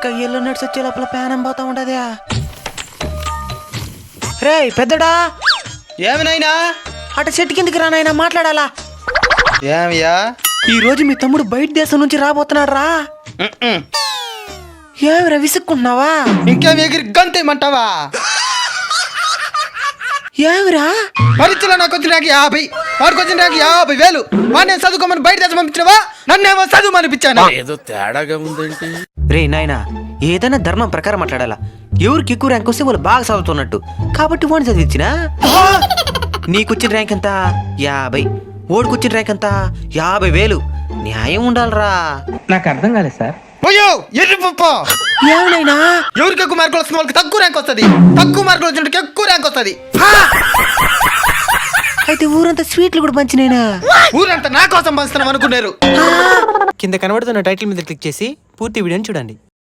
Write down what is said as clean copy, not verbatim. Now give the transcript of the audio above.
కయ్యల్లో నడిచి వచ్చే లోపల ప్యానం పోతా ఉండదే. రే పెద్దడా, ఏమినైనా అటు చెట్టు కిందికి రానైనా మాట్లాడాలా. ఏమయ్యా? ఈ రోజు మీ తమ్ముడు బయట దేశం నుంచి రాబోతున్నాడు రా. ఏమిరా విసుక్కుంటున్నావా? ఇంకేం ఎగిరి గంతేమంటావా? ఏమిరా పరీక్షలో నాకు వచ్చిన 50, వాడికి వచ్చిన 50,000. వాడు నేను చదువుకోమని బయట దేశం పంపించినవా, నన్నేమో చదువు అనిపించాను. ఏదో తేడాగా ఉందేంటి? రే నాయనా, ఏదైనా ధర్మం ప్రకారం మాట్లాడాలా. ఎవరికి ఎక్కువ ర్యాంక్ వస్తే వాళ్ళు బాగా చదువుతున్నట్టు కాబట్టి వాడిని చదివించినా. నీకొచ్చిన ర్యాంక్ ఎంత? 50. ఓడికొచ్చిన ర్యాంక్ ఎంత? 50,000. న్యాయం ఉండాలరా. నాకు అర్థం కాలేదు సార్. పోయో ఎర్రి పప్ప. ఏమనైనా ఎవరికి ఎక్కువ మార్కులు వస్తున్న వాళ్ళకి తక్కువ ర్యాంక్ వస్తుంది, తక్కువ మార్కులు వచ్చిన ఎక్కువ ర్యాంక్ వస్తుంది. అయితే ఊరంతా స్వీట్లు కూడా పంచినైనా. ఊరంతా నా కోసం పంచుతున్నాం అనుకున్నారు. కింద కనబడుతున్న టైటిల్ మీద క్లిక్ చేసి పూర్తి వీడియోని చూడండి.